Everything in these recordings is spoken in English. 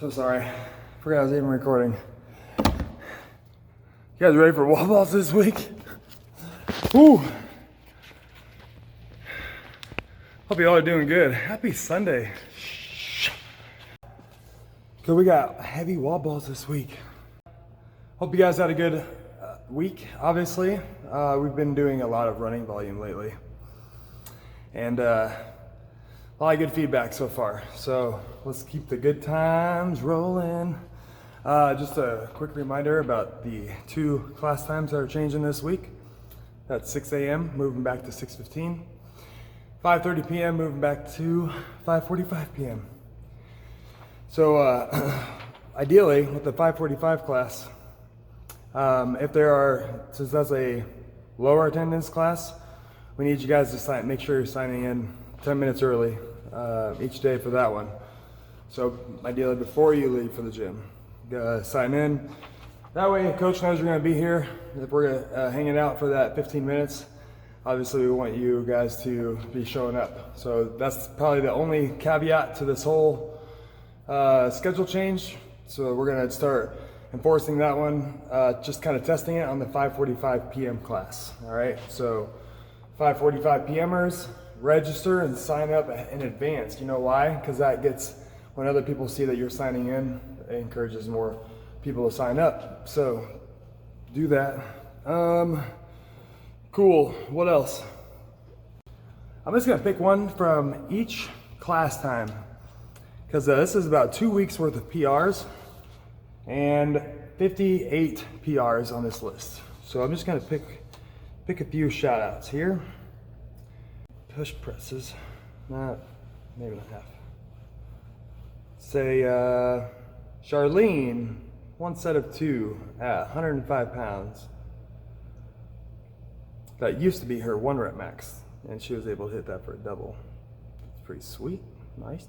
So sorry, forgot I was even recording. You guys ready for wall balls this week? Woo! Hope you all are doing good. Happy Sunday. So we got heavy wall balls this week. Hope you guys had a good week, obviously. We've been doing a lot of running volume lately. And a lot of good feedback so far. So let's keep the good times rolling. Just a quick reminder about the 2 class times that are changing this week. That's 6 a.m. moving back to 6:15. 5:30 p.m. moving back to 5:45 p.m. So ideally with the 5:45 class, since that's a lower attendance class, we need you guys to make sure you're signing in 10 minutes early each day for that one. So ideally before you leave for the gym, sign in. That way coach knows you're gonna be here. If we're hanging out for that 15 minutes, obviously we want you guys to be showing up. So that's probably the only caveat to this whole schedule change. So we're gonna start enforcing that one, just kind of testing it on the 5:45 p.m. class. All right, so 5:45 p.m.ers, register and sign up in advance. You know why? Because that gets, when other people see that you're signing in, it encourages more people to sign up. So do that. Cool, what else? I'm just gonna pick one from each class time, because this is about 2 weeks worth of PRs and 58 PRs on this list. So I'm just gonna pick a few shout outs here. Push presses, maybe not half. Say Charlene, 1 set of 2 at 105 pounds. That used to be her 1 rep max, and she was able to hit that for a double. It's pretty sweet. Nice.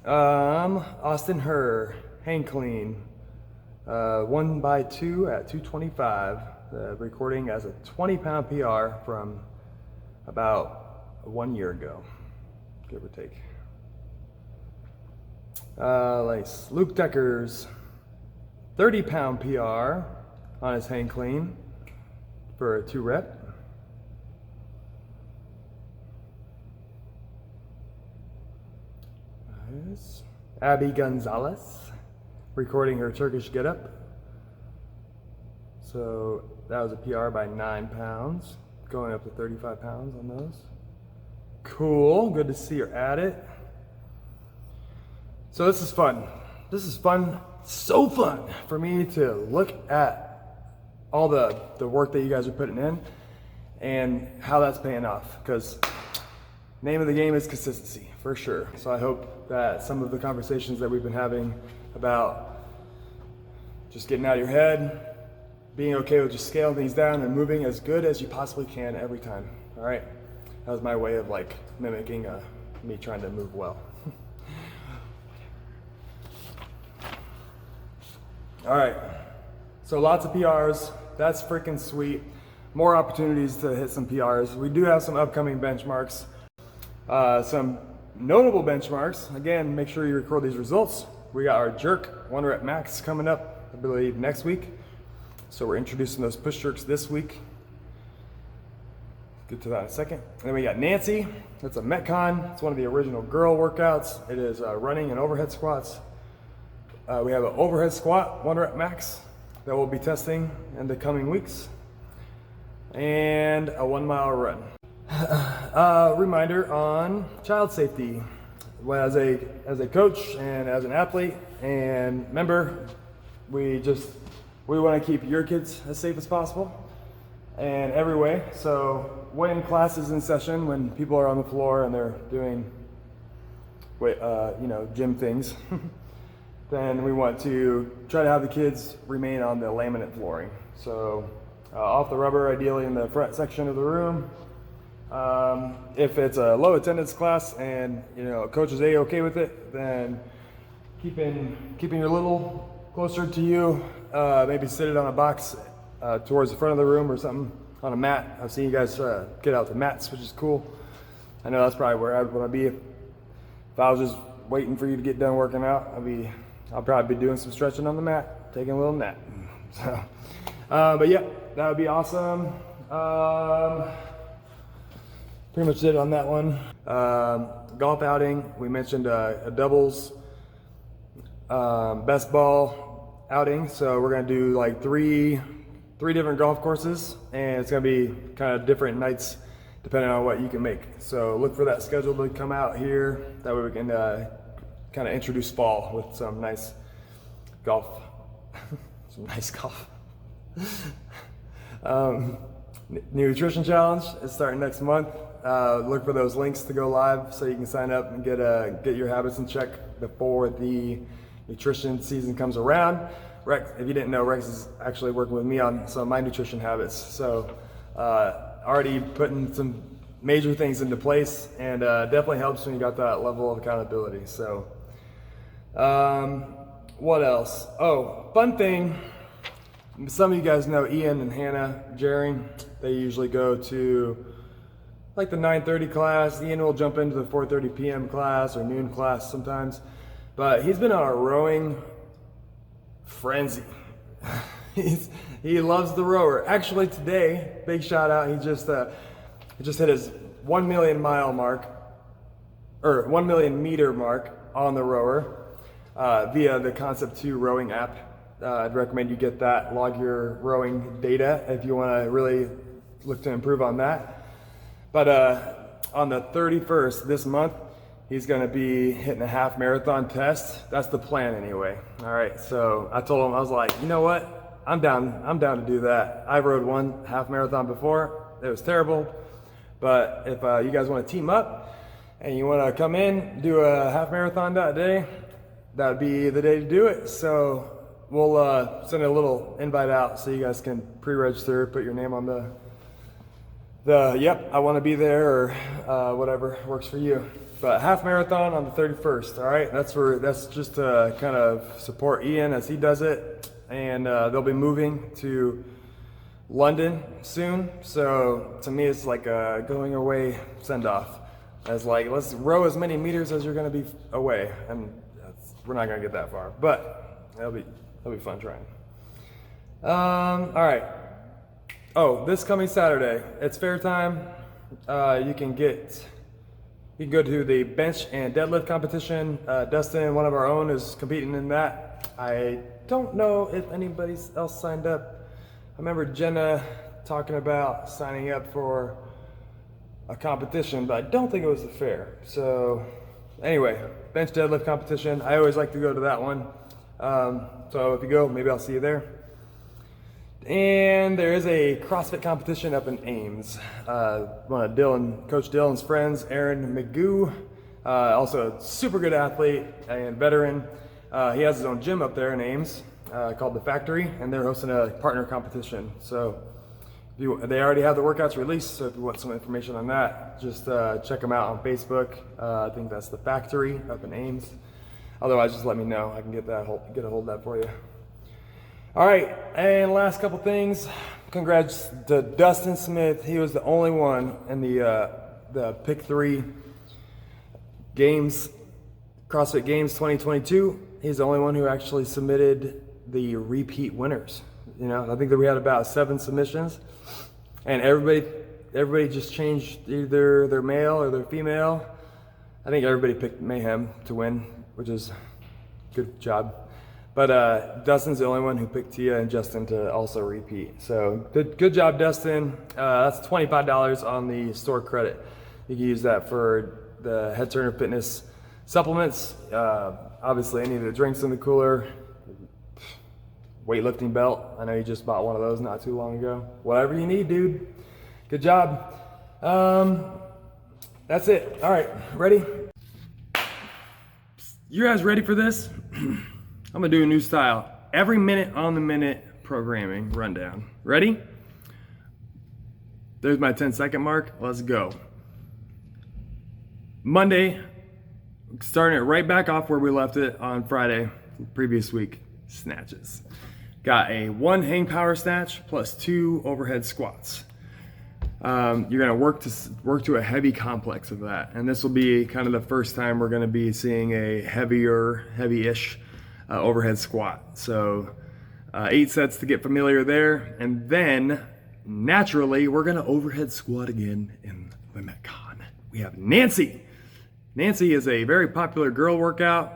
Austin Herr, hang clean, 1x2 at 225, recording as a 20-pound PR from about 1 year ago, give or take. Luke Decker's 30-pound PR on his hang clean for a 2 rep. Nice. Abby Gonzalez recording her Turkish getup. So that was a PR by 9 pounds, going up to 35 pounds on those. Cool, good to see her at it. So this is fun. So fun for me to look at all the work that you guys are putting in and how that's paying off, because name of the game is consistency for sure. So I hope that some of the conversations that we've been having about just getting out of your head, being okay with just scaling things down and moving as good as you possibly can every time. All right, that was my way of like mimicking me trying to move well. All right, so lots of PRs, that's freaking sweet. More opportunities to hit some PRs. We do have some upcoming benchmarks, some notable benchmarks. Again, make sure you record these results. We got our jerk 1 rep max coming up, I believe next week. So we're introducing those push jerks this week. Get to that in a second. And then we got Nancy, that's a Metcon. It's one of the original girl workouts. It is running and overhead squats. We have an overhead squat, 1 rep max, that we'll be testing in the coming weeks, and a 1 mile run. Reminder on child safety. Well, as a coach and as an athlete and member, we want to keep your kids as safe as possible in every way. So when class is in session, when people are on the floor and they're doing gym things, then we want to try to have the kids remain on the laminate flooring. So off the rubber, ideally in the front section of the room. If it's a low attendance class and coach is okay with it, then keeping your little closer to you, maybe sit it on a box towards the front of the room or something on a mat. I've seen you guys get out the mats, which is cool. I know that's probably where I'd want to be if I was just waiting for you to get done working out. I'll probably be doing some stretching on the mat, taking a little nap. So, but yeah, that would be awesome. Pretty much did on that one. Golf outing, we mentioned a doubles best ball outing. So we're gonna do like three different golf courses, and it's gonna be kind of different nights depending on what you can make. So look for that schedule to come out here. That way we can kind of introduce fall with some nice golf. Some nice golf. Nutrition challenge is starting next month. Look for those links to go live so you can sign up and get your habits in check before the nutrition season comes around. Rex, if you didn't know, Rex is actually working with me on some of my nutrition habits. So already putting some major things into place, and definitely helps when you got that level of accountability. So what else? Oh, fun thing. Some of you guys know Ian and Hannah Jerry. They usually go to like the 9:30 class. Ian will jump into the 4:30 p.m. class or noon class sometimes. But he's been on a rowing frenzy. He loves the rower. Actually today, big shout out, he just hit his 1 million mile mark, or 1 million meter mark on the rower via the Concept 2 rowing app. I'd recommend you get that, log your rowing data if you want to really look to improve on that. But on the 31st this month, he's going to be hitting a half marathon test. That's the plan anyway. All right, so I told him, I was like, you know what? I'm down to do that. I rode one half marathon before. It was terrible. But if you guys want to team up and you want to come in, do a half marathon that day, that'd be the day to do it. So we'll send a little invite out so you guys can pre-register, put your name on the yep, I want to be there, or whatever works for you. But half marathon on the 31st, all right? That's just to kind of support Ian as he does it. And they'll be moving to London soon. So to me, it's like a going away send-off. As like, let's row as many meters as you're going to be away. And we're not going to get that far, but it'll be fun trying. All right. Oh, this coming Saturday, it's fair time. You can go to the bench and deadlift competition. Dustin, one of our own, is competing in that. I don't know if anybody else signed up. I remember Jenna talking about signing up for a competition, but I don't think it was the fair. So anyway, bench deadlift competition. I always like to go to that one. So if you go, maybe I'll see you there. And there is a CrossFit competition up in Ames. One of Coach Dylan's friends, Aaron McGoo, also a super good athlete and veteran. He has his own gym up there in Ames called The Factory, and they're hosting a partner competition. So they already have the workouts released, so if you want some information on that, just check them out on Facebook. I think that's The Factory up in Ames. Otherwise, just let me know. I can get a hold of that for you. All right, and last couple things. Congrats to Dustin Smith. He was the only one in the Pick 3 Games, CrossFit Games 2022. He's the only one who actually submitted the repeat winners. You know, I think that we had about 7 submissions, and everybody just changed either their male or their female. I think everybody picked Mayhem to win, which is good job. But Dustin's the only one who picked Tia and Justin to also repeat. So good job, Dustin. That's $25 on the store credit. You can use that for the Head Turner Fitness supplements. Obviously, any of the drinks in the cooler. Weightlifting belt. I know you just bought one of those not too long ago. Whatever you need, dude. Good job. That's it. All right, ready? You guys ready for this? I'm gonna do a new style. Every minute on the minute programming rundown. Ready? There's my 10-second mark. Let's go. Monday, starting it right back off where we left it on Friday, previous week, snatches. Got a 1 hang power snatch plus 2 overhead squats. you're gonna work to a heavy complex of that. And this will be kind of the first time we're gonna be seeing a heavy-ish overhead squat. So 8 sets to get familiar there. And then naturally, we're gonna overhead squat again in the Metcon. We have Nancy. Nancy is a very popular girl workout.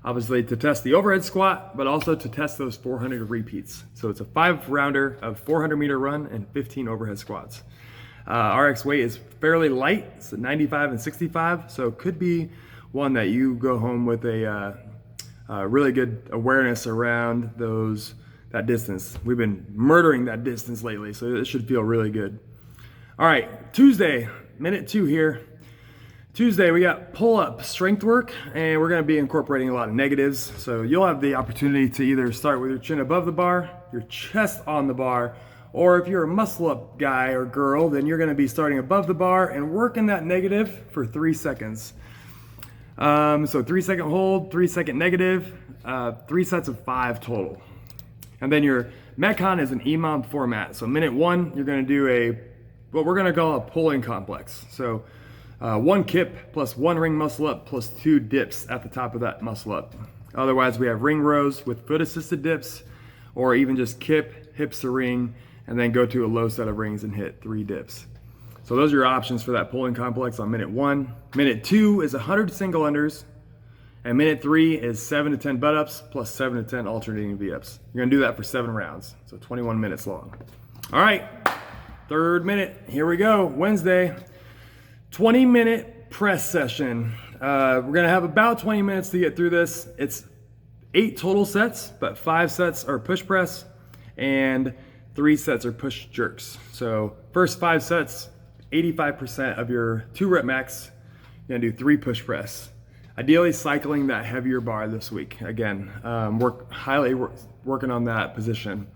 Obviously to test the overhead squat, but also to test those 400 repeats. So it's a 5-rounder of 400-meter run and 15 overhead squats. RX weight is fairly light, it's 95 and 65, so it could be one that you go home with a really good awareness around that distance. We've been murdering that distance lately, so it should feel really good. All right, Tuesday, minute 2 here. Tuesday, we got pull-up strength work, and we're gonna be incorporating a lot of negatives. So you'll have the opportunity to either start with your chin above the bar, your chest on the bar, or if you're a muscle-up guy or girl, then you're gonna be starting above the bar and working that negative for 3 seconds. So 3-second hold, 3-second negative, 3 sets of 5 total. And then your Metcon is an EMOM format. So minute 1, you're gonna do what we're gonna call a pulling complex. So 1 kip plus 1 ring muscle up plus 2 dips at the top of that muscle up. Otherwise, we have ring rows with foot assisted dips, or even just kip, hips to ring, and then go to a low set of rings and hit 3 dips. So those are your options for that pulling complex on minute 1. Minute 2 is 100 single unders, and minute 3 is 7 to 10 butt ups plus 7 to 10 alternating V-ups. You're gonna do that for 7 rounds, so 21 minutes long. All right, 3rd minute, here we go, Wednesday. 20-minute press session. We're gonna have about 20 minutes to get through this. It's 8 total sets, but 5 sets are push press and 3 sets are push jerks. So first 5 sets, 85% of your 2 rep max, you're gonna do 3 push press. Ideally cycling that heavier bar this week. Again, working on that position.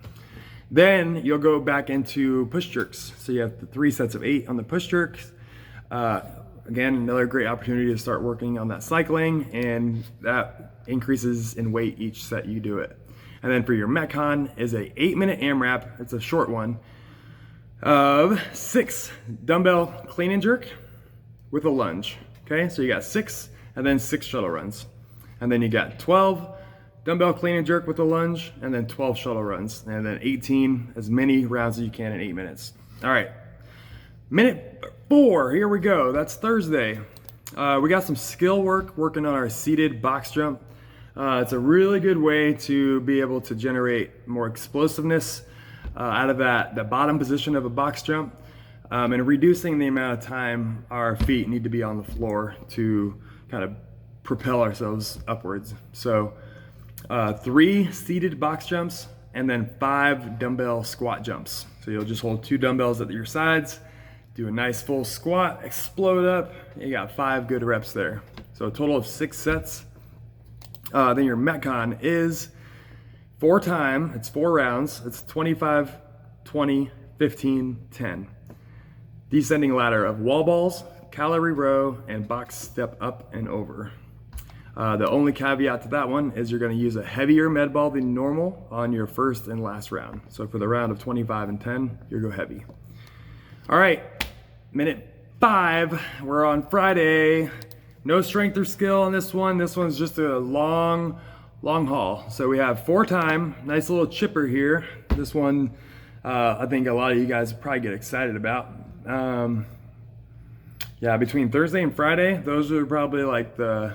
Then you'll go back into push jerks. So you have the 3 sets of 8 on the push jerks. Again, another great opportunity to start working on that cycling, and that increases in weight each set you do it. And then for your Metcon is a 8-minute AMRAP, it's a short one, of 6 dumbbell clean and jerk with a lunge. Okay, so you got 6 and then 6 shuttle runs. And then you got 12 dumbbell clean and jerk with a lunge, and then 12 shuttle runs, and then 18, as many rounds as you can in 8 minutes. All right, minute 4, here we go. That's Thursday. We got some skill working on our seated box jump. It's a really good way to be able to generate more explosiveness out of that bottom position of a box jump, and reducing the amount of time our feet need to be on the floor to kind of propel ourselves upwards. So 3 seated box jumps and then 5 dumbbell squat jumps. So you'll just hold 2 dumbbells at your sides, do a nice full squat, explode up, you got 5 good reps there. So a total of 6 sets. Then your Metcon is 4 rounds, it's 25, 20, 15, 10. Descending ladder of wall balls, calorie row, and box step up and over. The only caveat to that one is you're gonna use a heavier med ball than normal on your first and last round. So for the round of 25 and 10, you go heavy. All right, minute 5, we're on Friday. No strength or skill on this one. This one's just a long haul. So we have 4 time, nice little chipper here. This one, I think a lot of you guys probably get excited about. Yeah, between Thursday and Friday, those are probably like the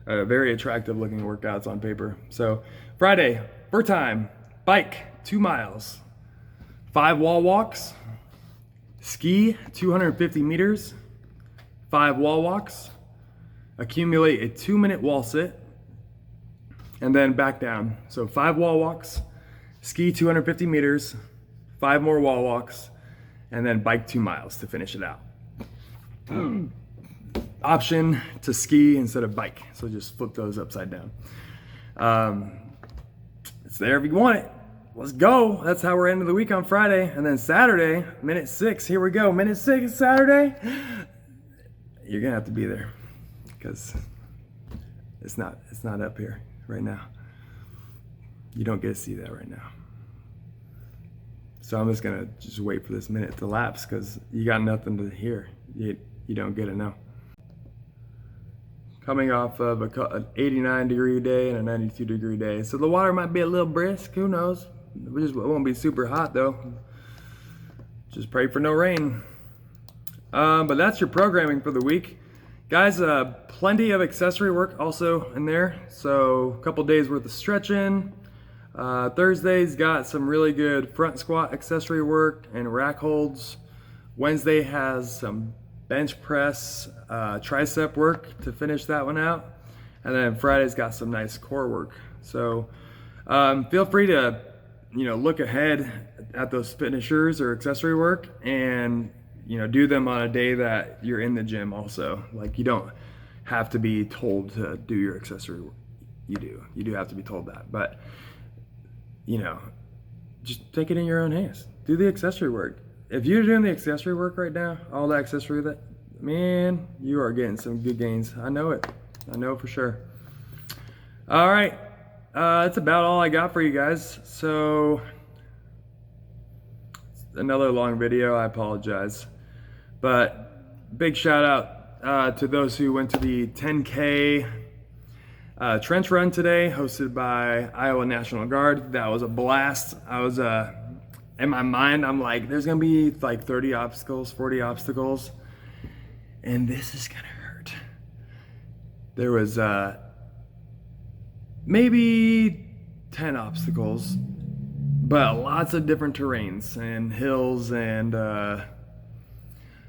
very attractive looking workouts on paper. So Friday, 4 time, bike, 2 miles, 5 wall walks, ski 250 meters, 5 wall walks, accumulate a 2-minute wall sit, and then back down. So 5 wall walks, ski 250 meters, 5 more wall walks, and then bike 2 miles to finish it out. Option to ski instead of bike. So just flip those upside down. It's there if you want it. Let's go. That's how we're ending the week on Friday. And then Saturday, minute 6, here we go. Minute 6 Saturday. You're gonna have to be there because it's not up here right now. You don't get to see that right now. So I'm just gonna just wait for this minute to lapse because you got nothing to hear. You don't get to know. Coming off of an 89-degree day and a 92-degree day. So the water might be a little brisk, who knows? It won't be super hot though. Just pray for no rain. But that's your programming for the week. Guys, plenty of accessory work also in there. So a couple days worth of stretching. Thursday's got some really good front squat accessory work and rack holds. Wednesday has some bench press, tricep work to finish that one out. And then Friday's got some nice core work. So feel free to, look ahead at those finishers or accessory work and, do them on a day that you're in the gym also. Like, you don't have to be told to do your accessory work. You do have to be told that, but just take it in your own hands. Do the accessory work. If you're doing the accessory work right now, all the accessory, man, you are getting some good gains. I know it. I know for sure. All right. That's about all I got for you guys. So another long video, I apologize. But big shout out to those who went to the 10K trench run today, hosted by Iowa National Guard. That was a blast. I was in my mind, I'm like, there's gonna be like 30 obstacles, 40 obstacles, and this is gonna hurt. There was maybe 10 obstacles, but lots of different terrains and hills and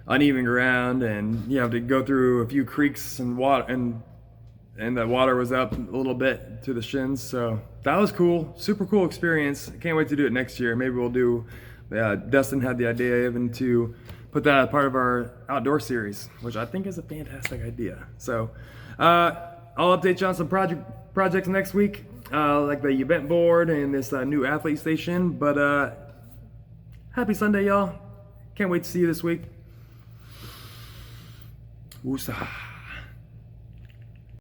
uneven ground, and you have to go through a few creeks and water, and the water was up a little bit to the shins. So that was cool, super cool experience. I can't wait to do it next year. Maybe we'll do, Dustin had the idea even to put that as part of our outdoor series, which I think is a fantastic idea. So I'll update you on some projects next week, like the event board and this new athlete station. But happy Sunday, y'all. Can't wait to see you this week. Woosah.